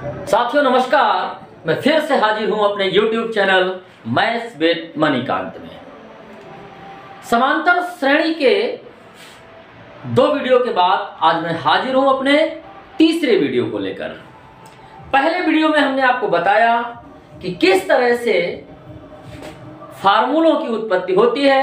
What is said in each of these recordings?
साथियों नमस्कार, मैं फिर से हाजिर हूं अपने YouTube channel maths with Manikant में। समांतर श्रेणी के 2 वीडियो के बाद आज मैं हाजिर हूं अपने तीसरे वीडियो को लेकर। पहले वीडियो में हमने आपको बताया कि किस तरह से फार्मूलों की उत्पत्ति होती है।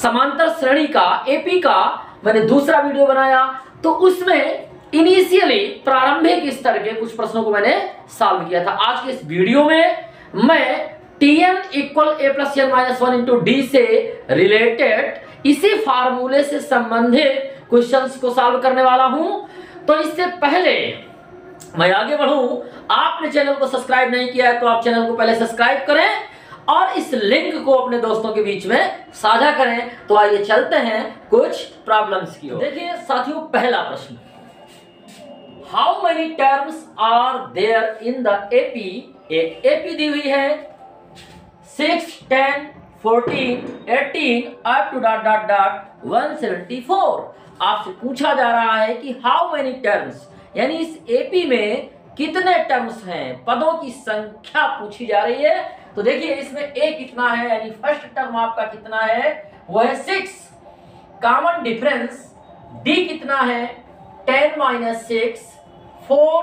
समांतर श्रेणी का एपी का मैंने दूसरा वीडियो बनाया, तो उसमें इनिशियली प्रारंभिक स्तर के कुछ प्रश्नों को मैंने सॉल्व किया था। आज के इस वीडियो में मैं Tn equal a plus n minus 1 into D से रिलेटेड इसी फार्मूले से संबंधित क्वेश्चंस को सॉल्व करने वाला हूं। तो इससे पहले मैं आगे बढ़ूं, आपने चैनल को सब्सक्राइब नहीं किया है तो आप चैनल को पहले सब्सक्राइब करें और इस लिंक को अपने दोस्तों के बीच में साझा करें। तो आइए चलते हैं कुछ प्रॉब्लम्स की ओर। देखिए साथियों, पहला प्रश्न, how many terms are there in the AP. एक एपी दी हुई है 6, 10, 14, 18 up to dot dot dot 174। आपसे पूछा जा रहा है कि हाउ मेनी टर्म्स, यानी इस एपी में कितने टर्म्स हैं, पदों की संख्या पूछी जा रही है। तो देखिए इसमें ए कितना है, यानी फर्स्ट टर्म आपका कितना है, वो है 6। कॉमन डिफरेंस डी कितना है, 10 माइनस 6 4।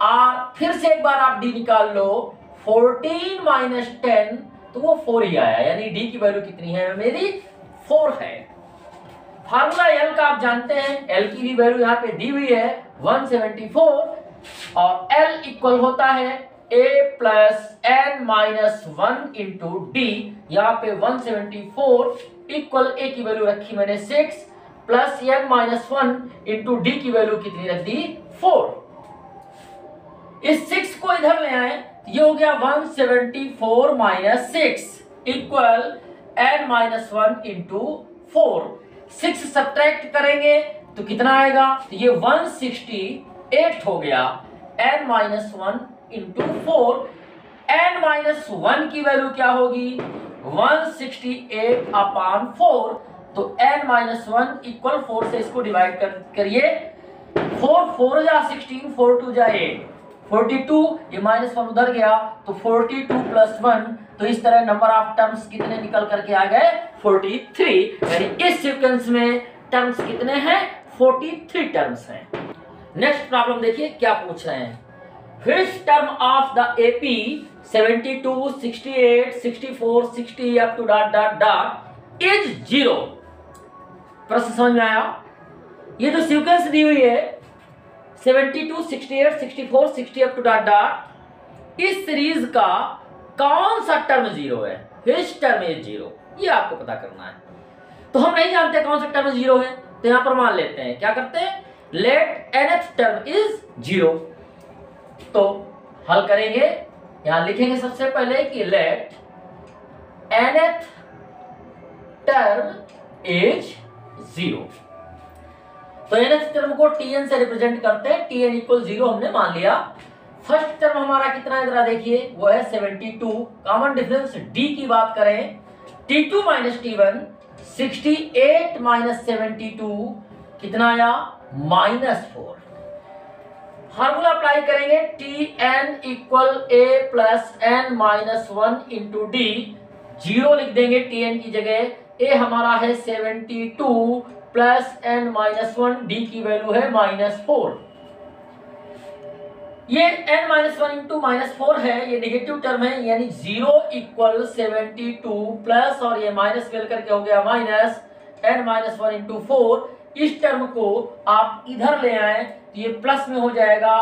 और फिर से एक बार आप डी निकाल लो, 14 माइनस 10 तो वो 4 ही आया, यानी डी की वैल्यू कितनी है, मेरी 4 है। फार्मूला एल का आप जानते हैं, एल की भी वैल्यू यहाँ पे दी हुई है 174 और एल इक्वल होता है a plus n minus 1 into d. यहाँ पे 174 इक्वल ए की वैल्यू रखी मैंने 6 plus n minus 1 into d की वैल्यू कितनी रख दी, 4। इस 6 को इधर ले आए, ये हो गया 174 minus 6 equal n minus 1 into 4। 6 subtract करेंगे तो कितना आएगा, तो ये 168 हो गया, n minus 1 into 4। N minus 1 की वैल्यू क्या होगी, 168 अपान 4। तो n माइनस 1 इक्वल 4 से इसको डिवाइड करिए, 4 4 जा 16, 4 2 जा 8, 42। ये माइनस 1 उधर गया तो 42 प्लस 1। तो इस तरह नंबर ऑफ टर्म्स कितने निकल करके आ गए, 43। यानी इस सीक्वेंस में टर्म्स कितने हैं, 43 टर्म्स हैं। नेक्स्ट प्रॉब्लम देखिए क्या पूछ रहे हैं, which term of the AP 72, 68, 64, 60 up to dot dot dot is 0। प्रश्न समझ में आया। ये जो सीक्वेंस दी हुई है 72, 68, 64, 60 up to dot dot, इस सीरीज का कौन सा टर्म 0 है, which term is 0, ये आपको पता करना है। तो हम नहीं जानते कौन सा टर्म 0 है, तो यहां पर मान लेते हैं, क्या करते हैं, let nth term is 0। तो हल करेंगे, यहां लिखेंगे सबसे पहले कि लेट nth टर्म इज 0। तो nth टर्म को tn से रिप्रेजेंट करते हैं, tn इक्वल 0 हमने मान लिया। फर्स्ट टर्म हमारा कितना है जरा देखिए, वो है 72। कॉमन डिफरेंस d की बात करें, t2 माइनस t1, 68 माइनस 72 कितना आया, -4। फार्मूला अप्लाई करेंगे, Tn equal a plus n minus 1 into d. 0 लिख देंगे Tn की जगह, a हमारा है 72 प्लस एन माइनस 1, डी की वैल्यू है -4। ये n माइनस 1 इंटू -4 है, ये नेगेटिव टर्म है, यानी 0 इक्वल 72 प्लस और ये माइनस मिल करके हो गया माइनस n माइनस 1 इंटू 4। इस टर्म को आप इधर ले आए तो ये प्लस में हो जाएगा,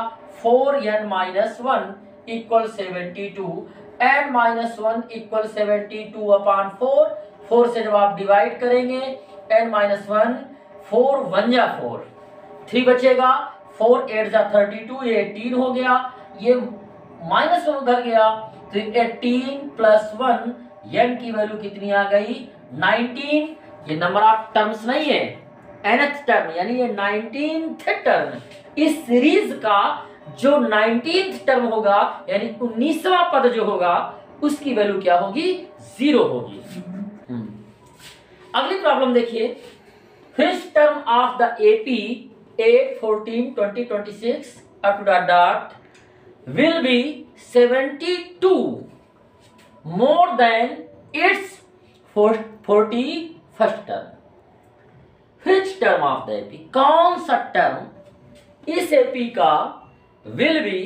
4n minus 1 equal 72, n minus 1 equal 72 अपान 4। 4 से जब आप डिवाइड करेंगे, n माइनस 1, 4 1 जा 4, 3 बचेगा, 4 8 जा 32, ये 18 हो गया, ये माइनस 1 उधर गया तो 18 प्लस 1, n की वैल्यू कितनी आ गई, 19। ये नंबर ऑफ टर्म्स नहीं है, nth टर्म, यानी ये 19th टर्म। इस सीरीज का जो 19th टर्म होगा, यानी 19वां पद जो होगा, उसकी वैल्यू क्या होगी, 0 होगी। अगली प्रॉब्लम देखिए, which term of the AP 8, 14, 20, 26 up to dot will be 72 more than its 41st term. Which term of the AP? कौन सा टर्म इस AP का will be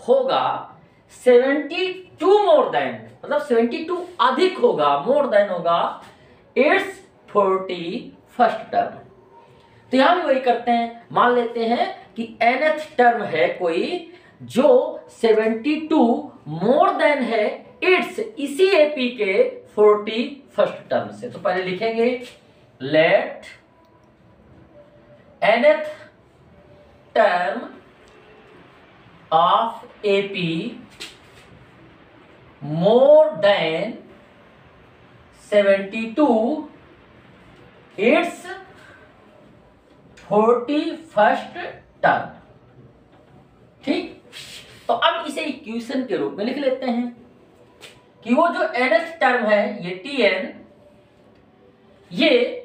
होगा 72 मोर देन, मतलब 72 अधिक होगा, मोर देन होगा इट्स 41st टर्म। तो यहां भी वही करते हैं, मान लेते हैं कि nth टर्म है कोई जो 72 मोर देन है इट्स इसी एपी के 41st टर्म से। तो पहले लिखेंगे let nth term of AP more than 72 its 41st term. ठीक, तो अब इसे इक्वेशन के रूप में लिख लेते हैं कि वो जो nth टर्म है ये Tn, ये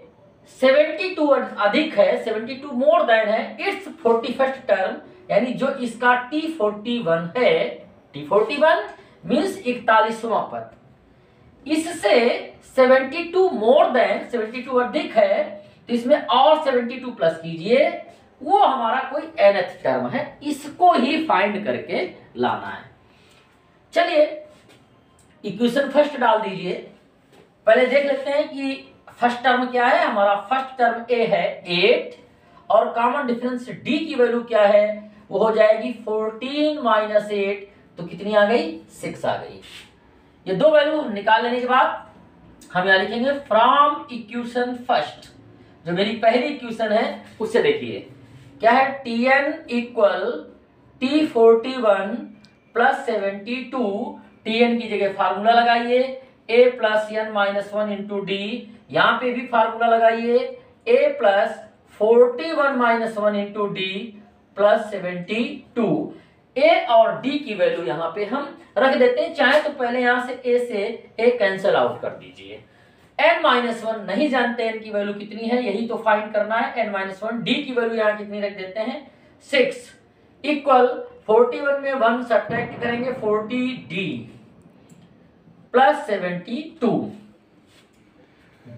72 अधिक है, 72 मोर देन है इट्स 41st टर्म, यानी जो इसका T41 है, T41 मीन्स 41वां पद, इससे 72 मोर देन 72 अधिक है, तो इसमें और 72 प्लस कीजिए, वो हमारा कोई nth टर्म है, इसको ही फाइंड करके लाना है। चलिए इक्वेशन फर्स्ट डाल दीजिए। पहले देख लेते हैं कि फर्स्ट टर्म क्या है। हमारा फर्स्ट टर्म a है 8 और कॉमन डिफरेंस d की वैल्यू क्या है, वो हो जाएगी 14 माइनस 8, तो कितनी आ गई, 6 आ गई। ये दो वैल्यू निकाल लेने के बाद हम यहां लिखेंगे फ्रॉम इक्वेशन फर्स्ट, जो मेरी पहली इक्वेशन है उससे देखिए क्या है, Tn equal T41 plus 72, Tn की जगह फार्मूला लगाइए a plus n minus 1 into d, यहाँ पे भी फार्मूला लगाइए a plus 41 minus 1 into D plus 72। a और d की वैल्यू यहाँ पे हम रख देते हैं, चाहे तो पहले यहाँ से a से a कैंसिल आउट कर दीजिए। n-1 नहीं जानते n की वैल्यू कितनी है, यही तो फाइंड करना है। n-1 d की वैल्यू यहाँ कितनी रख देते हैं, 6 इक्वल 41 में 1 सब्ट्रैक्ट करेंगे 40d प्लस 72।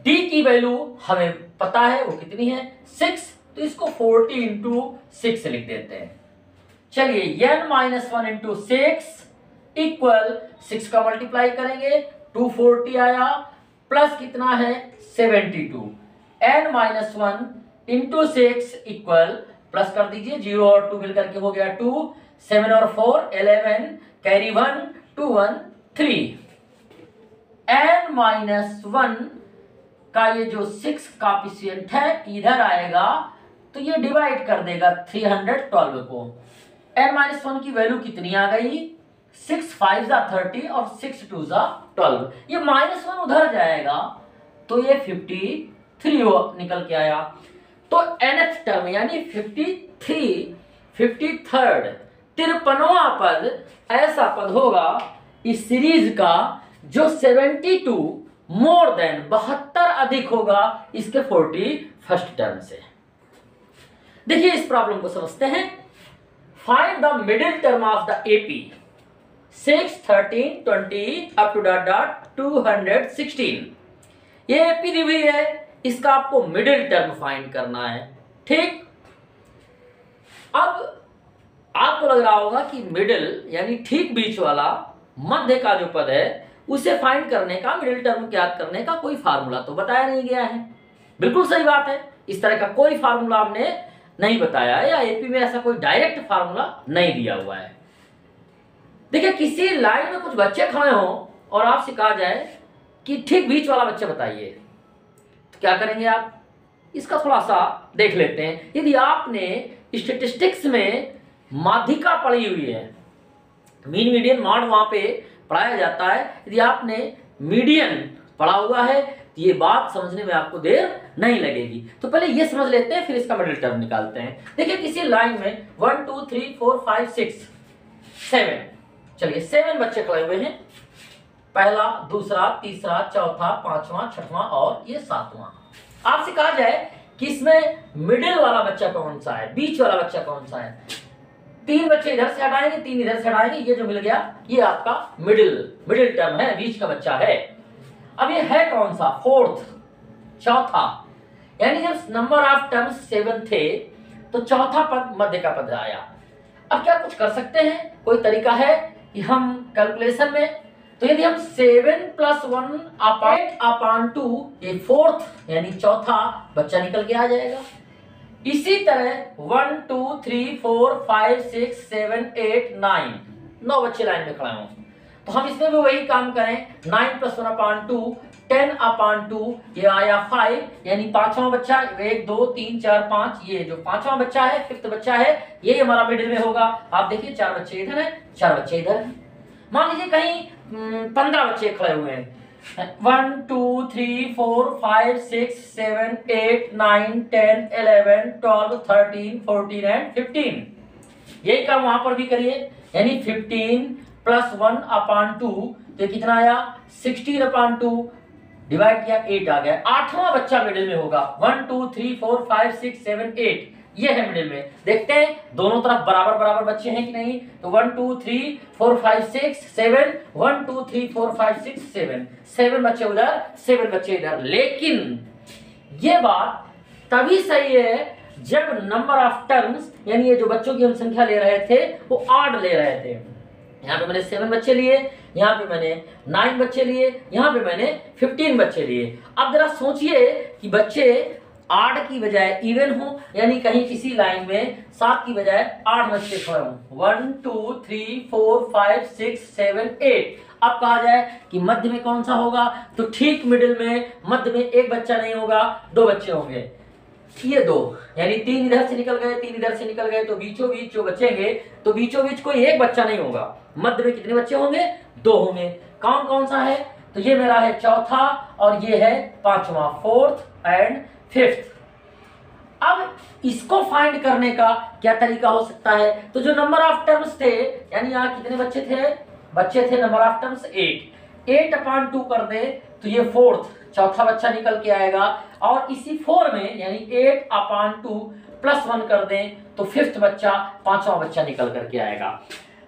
d की वैल्यू हमें पता है वो कितनी है, 6, तो इसको 40 इंटू 6 लिख देते हैं। चलिए n-1 इंटू 6 इक्वल 6 का मल्टीप्लाई करेंगे 240 आया, प्लस कितना है 72, n-1 इंटू 6 इक्वल प्लस कर दीजिए, 0 और 2 मिलकर के हो गया 2, 7 और 4 11, कैरी 1 2 1 3। n-1 का ये जो 6 कॉफिशिएंट है इधर आएगा, तो ये डिवाइड कर देगा 312 को। n-1 की वैल्यू कितनी आ गई, 6 5 30 और 6 2 12, ये -1 उधर जाएगा तो ये 53 निकल के आया। तो nth टर्म यानी 53rd 53वां पद ऐसा पद होगा इस सीरीज का जो 72 मोर देन 72 अधिक होगा इसके 41st टर्म से। देखिए इस प्रॉब्लम को समझते हैं। Find the middle term of the AP 6 13 20 up to dot 216। ये एपी दी हुई है, इसका आपको मिडिल टर्म फाइंड करना है। ठीक, अब आपको लग रहा होगा कि मिडिल यानी ठीक बीच वाला मध्य का जो पद है उसे फाइंड करने का, मिडिल टर्म ज्ञात करने का कोई फार्मूला तो बताया नहीं गया है। बिल्कुल सही बात है, इस तरह का कोई फार्मूला हमने नहीं बताया है, या एपी में ऐसा कोई डायरेक्ट फार्मूला नहीं दिया हुआ है। देखिए किसी लाइन में कुछ बच्चे खड़े हों और आपसे कहा जाए कि ठीक बीच वाला बच्चा बताइए, तो क्या करेंगे आप, इसका थोड़ा सा देख लेते हैं। यदि आपने स्टैटिस्टिक्स में माध्यिका पढ़ी हुई है, मीन मीडियन मॉड वहां पे पढ़ाया जाता है, यदि आपने मीडियन पढ़ा हुआ है तो ये बात समझने में आपको देर नहीं लगेगी। तो पहले ये समझ लेते हैं, फिर इसका मिडिल टर्म निकालते हैं। देखिए किसी लाइन में 1 2 3 4 5 6 7, चलिए 7 बच्चे खड़े हुए हैं, पहला दूसरा तीसरा चौथा पांचवा छठवां और ये 7वां। आपसे कहा जाए कि इसमें मिडिल वाला बच्चा कौन सा है, बीच वाला बच्चा कौन सा है, तीन बच्चे इधर से हटाएंगे, तीन इधर से हटाएंगे, ये जो मिल गया ये आपका मिडिल टर्म है, बीच का बच्चा है। अब ये है कौन सा? फोर्थ, चौथा। यानी जब नंबर ऑफ टर्म्स 7 थे तो चौथा पद मध्य का पद आया। अब क्या कुछ कर सकते हैं? कोई तरीका है कि हम कैलकुलेशन में, तो यदि हम 7 + 1 अपॉन 2, ये फोर्थ यानी चौथा बच्चा निकल के आ जाएगा। इसी तरह 1 2 3 4 5 6 7 8 9, 9 बच्चे लाइन में खड़े हों, तो हम इसमें भी वही काम करें। 9 + 1 अपॉन 2, 10 अपॉन 2, ये आया 5, यानी पांचवा बच्चा, 1 2 3 4 5, ये जो पांचवा बच्चा है, फिफ्थ बच्चा है, ये हमारा मिडिल में होगा। आप देखिए 4 बच्चे इधर है, 4 बच्चे इधर है। मान लीजिए कहीं 15 बच्चे खड़े हुए हैं, 1 2 3 4 5 6 7 8 9 10 11 12 13 14 एंड 15। यही काम वहां पर भी करिए, यानी 15 + 1 अपॉन 2, तो कितना आया? 16 अपॉन 2, डिवाइड किया 8 आ गया। आठवां बच्चा मिडिल में होगा। 1 2 3 4 5 6 7 8, ये है मिडिल में। देखते हैं दोनों तरफ बराबर बराबर बच्चे हैं कि नहीं। तो 1 2 3 4 5 6 7, 1 2 3 4 5 6 7, 7 बच्चे उधर, 7 बच्चे इधर। लेकिन ये बात तभी सही है जब नंबर ऑफ टर्म्स, यानी ये जो बच्चों की हम संख्या ले रहे थे वो ऑड ले रहे थे। यहाँ पे मैंने 7 बच्चे लिए, यहाँ पे मैंने 9 बच्चे लिए, यहाँ पे मैंने 15 बच्चे लिए। अब जरा सोचिए कि बच्चे आठ की बजाय इवन हो, यानी कहीं किसी लाइन में 7 की बजाय 8 बच्चे खड़े हों। 1 2 3 4 5 6 7 8। अब कहा जाए कि मध्य में कौन सा होगा, तो ठीक मिडिल में मध्य में एक बच्चा नहीं होगा, 2 बच्चे होंगे। ये 2, यानी 3 इधर से निकल गए, 3 इधर से निकल गए, तो बीचों बीच जो बचेंगे, तो बीचों बीच कोई एक बच्चा नहीं होगा। मध्य में कितने बच्चे होंगे? 2 होंगे। कौन कौन सा है? तो ये मेरा है चौथा और ये है पांचवा, फोर्थ एंड फिफ्थ। अब इसको फाइंड करने का क्या तरीका हो सकता है? तो जो नंबर ऑफ टर्म्स थे, यानी यहाँ कितने बच्चे थे? बच्चे थे नंबर ऑफ टर्म्स 8 अपॉन 2 कर दे तो ये फोर्थ, चौथा बच्चा निकल के आएगा। और इसी 4 में यानी 8 अपॉन 2 + 1 कर दें तो फिफ्थ बच्चा, पांचवा बच्चा निकल करके आएगा।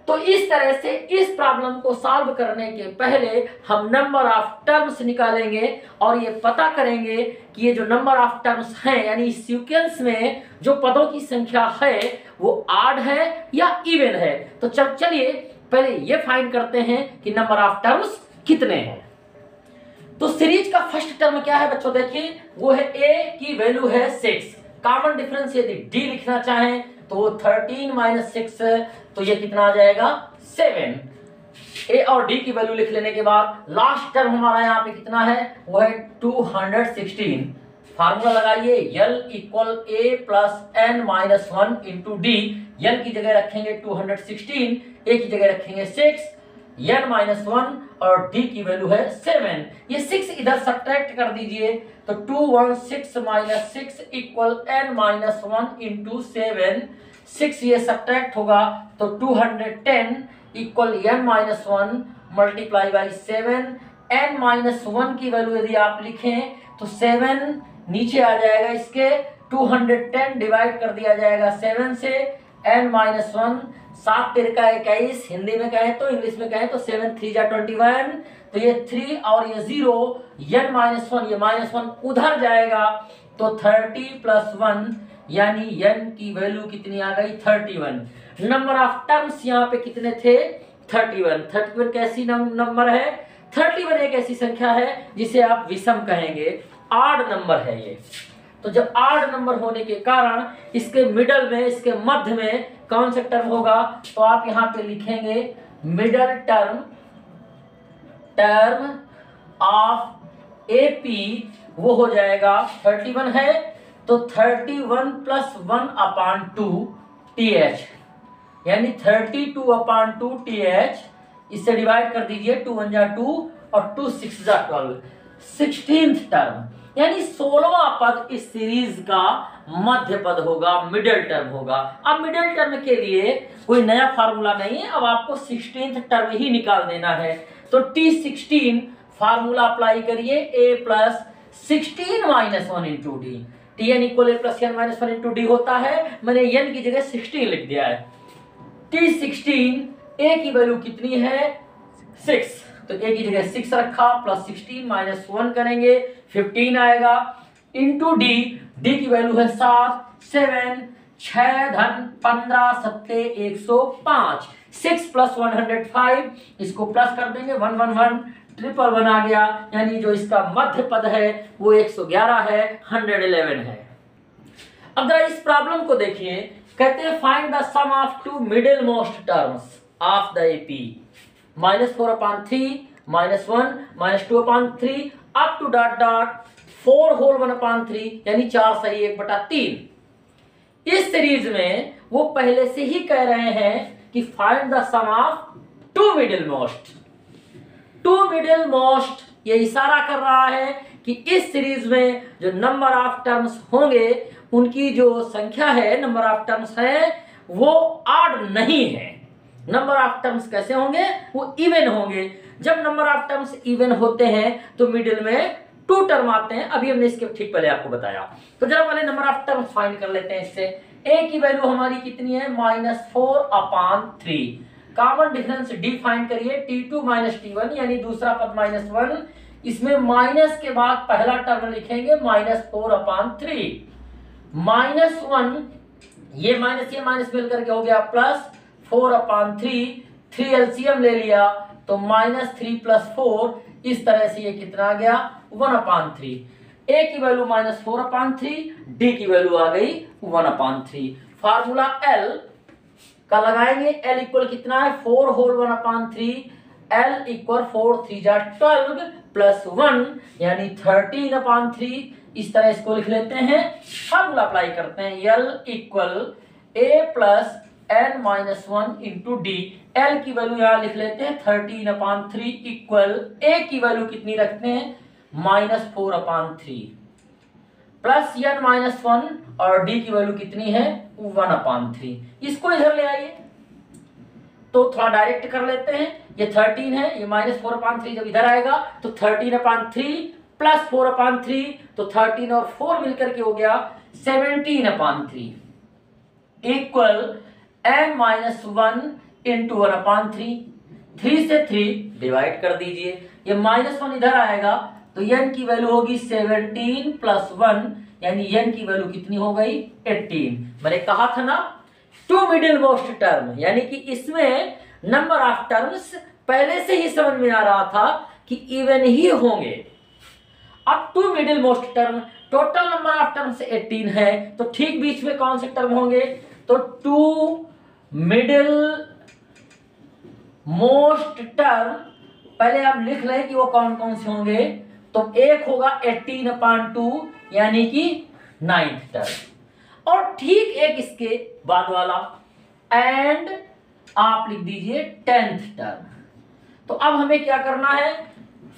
तो इस तरह से इस प्रॉब्लम को सॉल्व करने के पहले हम नंबर ऑफ टर्म्स निकालेंगे और ये पता करेंगे कि ये जो नंबर ऑफ टर्म्स हैं, यानी सीक्वेंस में जो पदों की संख्या है वो ऑड है या इवन है। तो चलिए पहले ये फाइंड करते हैं कि नंबर ऑफ टर्म्स कितने हैं। तो सीरीज का फर्स्ट टर्म क्या है बच्चों? देखिए वो है a की वैल्यू है 6। कॉमन डिफरेंस यदि d लिखना चाहें तो 13 - 6, तो ये कितना आ जाएगा? 7। a और d की वैल्यू लिख लेने के बाद लास्ट टर्म हमारा यहाँ पे कितना है? वो है 216। फार्मूला लगाइए, L = a + n - 1 × d। L की जगह रखेंगे 216, a की जगह रखेंगे 6, n - 1 और d की वैल्यू है 7। ये 6 इधर सब्ट्रैक्ट कर दीजिए तो 216 - 6 = n - 1 × 7। 6 ये सब्ट्रैक्ट होगा तो 210 = n - 1 × 7। n - 1 की वैल्यू यदि आप लिखें तो 7 नीचे आ जाएगा इसके, 210 डिवाइड कर दिया जाएगा 7 से, n - 1 7 × 21, हिंदी में कहें तो, इंग्लिश में कहें तो 7 3 जा 21, तो ये 3 और ये 0, n - 1, ये -1 उधर जाएगा तो 30 + 1, यानी n की वैल्यू कितनी आ गई? 31। नंबर ऑफ टर्म्स यहाँ पे कितने थे? 31। 31 कैसी नंबर है? 31 एक ऐसी संख्या है जिसे आप विषम कहेंगे, ऑड नंबर है ये। तो जब ऑड नंबर होने के कारण इसके मिडल में, इसके मध्य में कौन सा टर्म होगा? तो आप यहाँ पे लिखेंगे मिडल टर्म ऑफ AP, वो हो जाएगा 31 है तो 31 + 1 अपॉन 2 TH, यानी 32 अपॉन 2 TH। इससे डिवाइड कर दीजिए, 2 1 जा 2 और 2 6 जा 12, 16th टर्म, यानी 16वां पद इस सीरीज का मध्य पद होगा, मिडिल टर्म होगा। अब मिडिल टर्म के लिए कोई नया फार्मूला नहीं है, अब आपको 16th टर्म ही निकाल देना है। तो T16 फार्मूला अप्लाई करिए, a + 16 - 1 × d। Tn = a + n - 1 × d होता है, मैंने n की जगह 16 लिख दिया है। T16 a की वैल्यू कितनी है 6, तो a की जगह 6 रखा प्लस 16 माइनस 1 करेंगे 15 आएगा इंटू d, d की वैल्यू है 7, 7 6 धन 15 सत्ते 105, 6 प्लस 105, इसको प्लस कर देंगे 111 ट्रिपल 1 आ गया, यानी जो इसका मध्य पद है वो 111 है, 111 है। अब जरा इस प्रॉब्लम को देखिए, कहते हैं find the sum of two middle most terms of the AP -4/3 -1 -2/3 up to dot dot 4 whole 1/3 यानी 4 सही 1/3। इस सीरीज में वो पहले से ही कह रहे हैं कि find the sum of two middle most. Two middle most ये इशारा कर रहा है कि इस सीरीज में जो नंबर ऑफ टर्म्स होंगे उनकी जो संख्या है, नंबर ऑफ टर्म्स है वो ऑड नहीं है। नंबर ऑफ टर्म्स कैसे होंगे, वो इवन होंगे। जब नंबर ऑफ टर्म्स इवन होते हैं तो मिडिल में 2 टर्म आते हैं, अभी हमने इसके ठीक पहले आपको बताया। तो जरा पहले नंबर ऑफ टर्म्स फाइंड कर लेते हैं। इससे a की वैल्यू हमारी कितनी है -4/3, कॉमन डिफरेंस d फाइंड करिए t2 -t1 यानी दूसरा पद -1, इसमें माइनस के बाद पहला टर्म लिखेंगे -4/3 -1, ये माइनस मिल करके हो गया प्लस 4/3, 3 एलसीएम ले लिया तो -3 + 4, इस तरह से ये कितना आ गया 1/3। a की वैल्यू -4/3, d की वैल्यू आ गई 1/3। फार्मूला L का लगाएंगे, L इक्वल कितना है 4 होल 1/3, L इक्वल 4 3 जा 12 प्लस 1 यानी 13/3। इस तरह इसको लिख लेते हैं, फार्मूला अप्लाई करते हैं। L equal a plus n-1 into D. L की वैल्यू यहां लिख लेते हैं 13/3 इक्वल a की वैल्यू कितनी रखते हैं -4/3 प्लस n-1 और d की वैल्यू कितनी है 1/3। इसको इधर ले आइए तो थोड़ा डायरेक्ट कर लेते हैं। ये 13 है, ये -4/3 जब इधर आएगा तो 13/3 प्लस 4/3, तो 13 और 4 मिलकर के हो गया 17/3 इक्वल n-1 इंटू 1/3। 3 से 3 डिवाइड कर दीजिए, ये -1 इधर आएगा तो n की वैल्यू होगी 17 प्लस 1 यानी n की वैल्यू कितनी हो गई 18। मैंने कहा था ना टू मिडिल मोस्ट टर्म, यानी कि इसमें नंबर ऑफ टर्म्स पहले से ही समझ में आ रहा था कि इवन ही होंगे। अब two middle most term, total number of terms 18 है, तो ठीक बीच में कौन से टर्म होंगे, तो टू मिडिल मोस्ट टर्म पहले आप लिख लें कि वो कौन कौन से होंगे। तो एक होगा 18/2 यानी कि 9th टर्म, और ठीक एक इसके बाद वाला एंड आप लिख दीजिए 10th टर्म। तो अब हमें क्या करना है,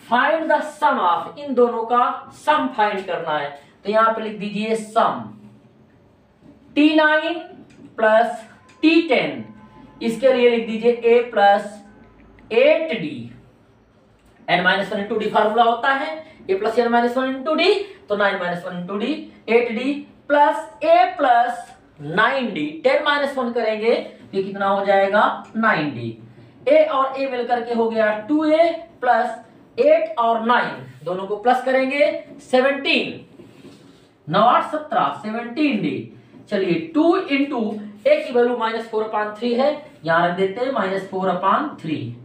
फाइंड द सम ऑफ, इन दोनों का सम फाइंड करना है। तो यहां पे लिख दीजिए सम T9 प्लस T10, इसके लिए लिख दीजिए a plus 8d। n-1 into D formula होता है, a plus n-1 into D, तो 9-1 into D 8d plus a plus 9d। 10-1 करेंगे ये कितना हो जाएगा 9d। a और a मिलकर के हो गया 2a प्लस 8 और 9 दोनों को प्लस करेंगे 17, 9 8 17 17d। चलिए 2 इंटू a की वैल्यू -4/3 है, यहां रख देते हैं -4/3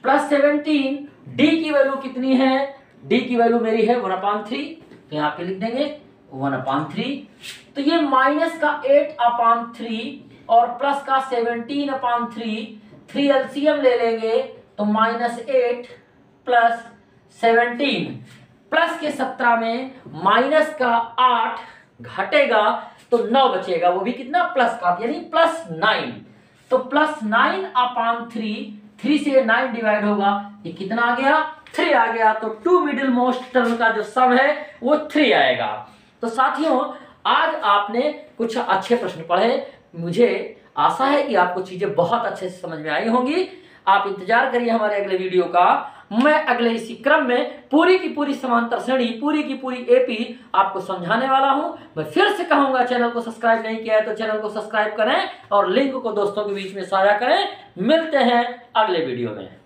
प्लस 17, d की वैल्यू कितनी है, d की वैल्यू मेरी है 1/3, तो यहां पे लिख देंगे 1/3। तो ये माइनस का 8/3 और प्लस का 17/3, 3 एलसीएम ले लेंगे तो -8 प्लस 17 प्लस के 17 में माइनस का 8 घटेगा तो 9 बचेगा, वो भी कितना प्लस का यानी +9। तो +9/3, 3 से 9 डिवाइड होगा, ये कितना आ गया 3 आ गया। तो टू मिडिल मोस्ट टर्म का जो सम है वो 3 आएगा। तो साथियों आज आपने कुछ अच्छे प्रश्न पढ़े, मुझे आशा है कि आपको चीजें बहुत अच्छे से समझ में आई होंगी। आप इंतजार करिए हमारे अगले वीडियो का। मैं अगले इसी क्रम में पूरी की पूरी समांतर श्रेणी, पूरी की पूरी एपी आपको समझाने वाला हूं। मैं फिर से कहूंगा, चैनल को सब्सक्राइब नहीं किया है तो चैनल को सब्सक्राइब करें और लिंक को दोस्तों के बीच में साझा करें। मिलते हैं अगले वीडियो में।